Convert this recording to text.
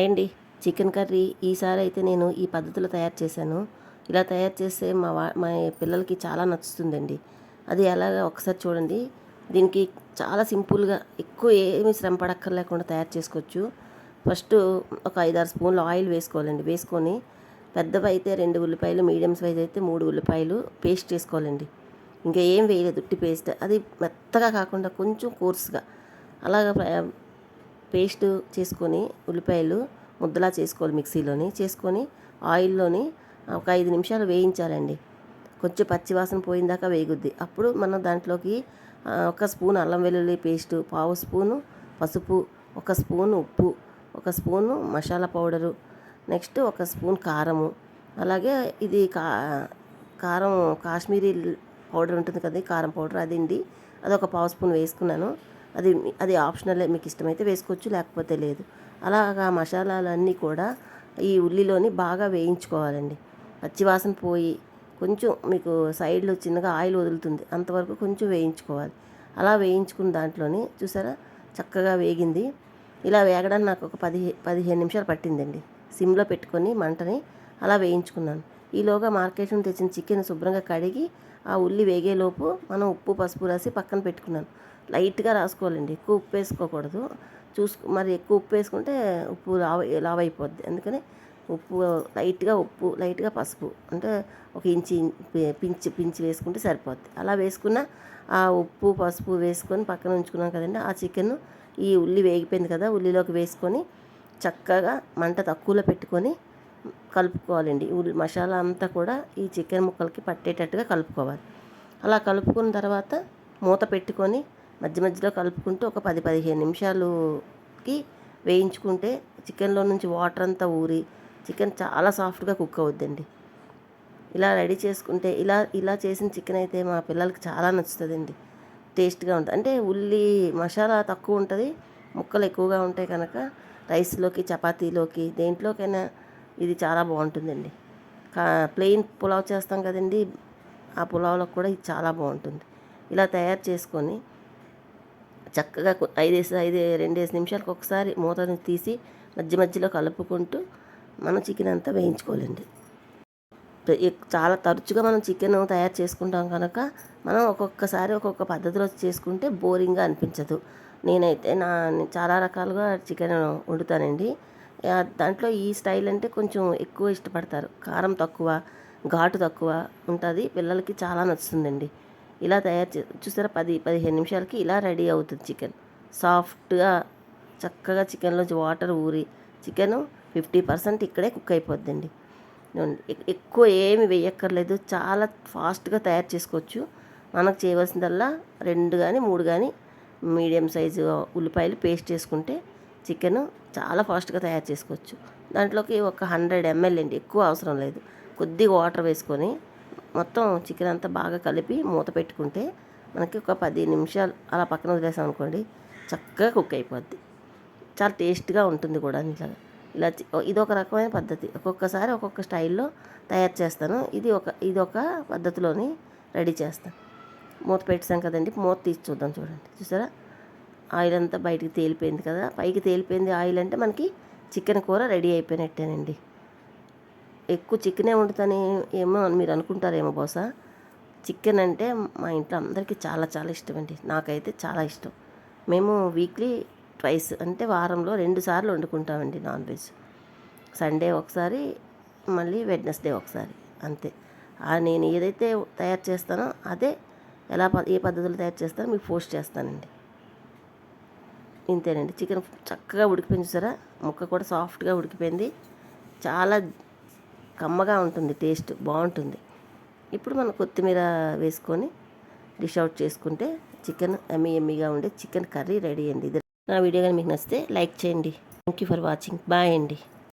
అండి chicken curry ఈసారి అయితే నేను ఈ పద్ధతిలో తయారు చేశాను. ఇలా తయారు చేస్తే మా పిల్లలకి చాలా నచ్చుతుందండి. అది ఎలాగా ఒకసారి చూడండి. దీనికి చాలా సింపుల్గా ఎక్కువ ఏమి శ్రమ పడక్కర్లేకుండా తయారు చేసుకోవచ్చు. ఫస్ట్ ఒక 5-6 స్పూన్లు ఆయిల్ వేసుకోవాలండి. వేసుకొని పెద్దవి అయితే 2 ఉల్లిపాయలు, మీడియం సైజ్ అయితే 3 ఉల్లిపాయలు పేస్ట్ చేసుకోవాలండి. ఇంకా ఏం వేయలేదు, ఉట్టి పేస్ట్. అది మెత్తగా కాకుండా కొంచెం కోర్స్గా అలాగా పేస్ట్ చేసుకొని ఉల్లిపాయలు ముద్దలా చేసుకోవాలి. మిక్సీలోని చేసుకొని ఆయిల్లోని ఒక 5 నిమిషాలు వేయించాలండి. కొంచెం పచ్చివాసన పోయిందాకా వేగుద్ది. అప్పుడు మనం దాంట్లోకి 1 స్పూన్ అల్లం వెల్లుల్లి పేస్టు, పావు స్పూను పసుపు, 1 స్పూను ఉప్పు, 1 spoon masala powder, next 1 spoon కారము, అలాగే ఇది కారం కాశ్మీరీ పౌడర్ ఉంటుంది కదా, కారం పౌడర్ అదండి. అది ఒక పావు స్పూన్ వేసుకున్నాను. అది ఆప్షనలే, మీకు ఇష్టమైతే వేసుకోవచ్చు, లేకపోతే లేదు. అలాగా మసాలాలన్నీ కూడా ఈ ఉల్లిలోని బాగా వేయించుకోవాలండి. పచ్చివాసన పోయి కొంచెం మీకు సైడ్లో చిన్నగా ఆయిల్ వదులుతుంది, అంతవరకు కొంచెం వేయించుకోవాలి. అలా వేయించుకున్న దాంట్లోని చూసారా చక్కగా వేగింది. ఇలా వేగడానికి నాకు ఒక 15 నిమిషాలు పట్టిందండి. సిమ్లో పెట్టుకొని మంటని అలా వేయించుకున్నాను. ఈలోగా మార్కెట్ నుండి తెచ్చిన చికెన్ శుభ్రంగా కడిగి ఆ ఉల్లి వేగేలోపు మనం ఉప్పు పసుపు రాసి పక్కన పెట్టుకున్నాను. లైట్గా రాసుకోవాలండి, ఎక్కువ ఉప్పు వేసుకోకూడదు. మరి ఎక్కువ ఉప్పు వేసుకుంటే ఉప్పు లావైపోద్ది. అందుకని ఉప్పు లైట్గా, ఉప్పు లైట్గా, పసుపు అంటే ఒక ఇంచి పించి వేసుకుంటే సరిపోద్ది. అలా వేసుకున్న ఆ ఉప్పు పసుపు వేసుకొని పక్కన ఉంచుకున్నాం కదండి. ఆ చికెన్ ఈ ఉల్లి వేగిపోయింది కదా, ఉల్లిలోకి వేసుకొని చక్కగా మంట తక్కువలో పెట్టుకొని కలుపుకోవాలండి. మసాలా అంతా కూడా ఈ చికెన్ ముక్కలకి పట్టేటట్టుగా కలుపుకోవాలి. అలా కలుపుకున్న తర్వాత మూత పెట్టుకొని మధ్య మధ్యలో కలుపుకుంటూ ఒక 10-15 నిమిషాలుకి వేయించుకుంటే చికెన్లో నుంచి వాటర్ అంతా ఊరి చికెన్ చాలా సాఫ్ట్గా కుక్ అవుద్దండి. ఇలా రెడీ చేసుకుంటే ఇలా చేసిన చికెన్ అయితే మా పిల్లలకి చాలా నచ్చుతుందండి. టేస్ట్గా ఉంటుంది. అంటే ఉల్లి మసాలా తక్కువ ఉంటుంది, ముక్కలు ఎక్కువగా ఉంటాయి కనుక రైస్లోకి, చపాతీలోకి, దేంట్లోకైనా ఇది చాలా బాగుంటుందండి. ప్లెయిన్ పులావ్ చేస్తాం కదండి, ఆ పులావ్లో కూడా ఇది చాలా బాగుంటుంది. ఇలా తయారు చేసుకొని చక్కగా 2 నిమిషాలకు ఒకసారి మూతను తీసి మధ్య మధ్యలో కలుపుకుంటూ మనం చికెన్ అంతా వేయించుకోవాలండి. చాలా తరచుగా మనం చికెన్ తయారు చేసుకుంటాం కనుక మనం ఒక్కొక్కసారి ఒక్కొక్క పద్ధతిలో చేసుకుంటే బోరింగ్గా అనిపించదు. నేనైతే చాలా రకాలుగా చికెన్ వండుతానండి. దాంట్లో ఈ స్టైల్ అంటే కొంచెం ఎక్కువ ఇష్టపడతారు. కారం తక్కువ, ఘాటు తక్కువ ఉంటుంది, పిల్లలకి చాలా నచ్చుతుందండి. ఇలా చూసారా 10-15 నిమిషాలకి ఇలా రెడీ అవుతుంది చికెన్. సాఫ్ట్గా చక్కగా చికెన్లోంచి వాటర్ ఊరి చికెన్ 50% ఇక్కడే కుక్ అయిపోద్దండి. ఎక్కువ ఏమి వేయక్కర్లేదు, చాలా ఫాస్ట్గా తయారు చేసుకోవచ్చు. మనకు చేయవలసిందల్లా 2 కానీ 3 కానీ మీడియం సైజు ఉల్లిపాయలు పేస్ట్ చేసుకుంటే చికెన్ చాలా ఫాస్ట్గా తయారు చేసుకోవచ్చు. దాంట్లోకి ఒక 100 ml అండి, ఎక్కువ అవసరం లేదు. కొద్దిగా వాటర్ వేసుకొని మొత్తం చికెన్ అంతా బాగా కలిపి మూత పెట్టుకుంటే మనకి ఒక 10 నిమిషాలు అలా పక్కన వదిలేసాం అనుకోండి, చక్కగా కుక్ అయిపోద్ది. చాలా టేస్ట్గా ఉంటుంది కూడా. ఇలా ఇదొక రకమైన పద్ధతి. ఒక్కొక్కసారి ఒక్కొక్క స్టైల్లో తయారు చేస్తాను. ఇదొక పద్ధతిలోని రెడీ చేస్తాను. మూత పెట్టాం కదండి, మూత తీసి చూద్దాం. చూడండి, చూసారా ఆయిల్ అంతా బయటికి తేలిపోయింది కదా. పైకి తేలిపోయింది ఆయిల్ అంటే మనకి చికెన్ కూర రెడీ అయిపోయినట్టేనండి. ఎక్కువ చికెనే వండుతాను ఏమో అని మీరు అనుకుంటారేమో బహుశా. చికెన్ అంటే మా ఇంట్లో అందరికీ చాలా చాలా ఇష్టం అండి. నాకైతే చాలా ఇష్టం. మేము వీక్లీ ట్వైస్ అంటే వారంలో 2 సార్లు వండుకుంటామండి నాన్ వెజ్. సండే ఒకసారి, మళ్ళీ వెడ్నెస్డే ఒకసారి, అంతే. నేను ఏదైతే తయారు చేస్తానో అదే ఏ పద్ధతిలో తయారు చేస్తానో మీకు పోస్ట్ చేస్తానండి. ఇంతేనండి. చికెన్ చక్కగా ఉడికిపోయింది చూసారా, ముక్క కూడా సాఫ్ట్గా ఉడికిపోయింది. చాలా కమ్మగా ఉంటుంది, టేస్ట్ బాగుంటుంది. ఇప్పుడు మనం కొత్తిమీర వేసుకొని డిష్ అవుట్ చేసుకుంటే చికెన్ ఎమ్మీగా ఉండే చికెన్ కర్రీ రెడీ అండి. నా వీడియో కానీ మీకు నచ్చితే లైక్ చేయండి. Thank you for watching. Bye అండి.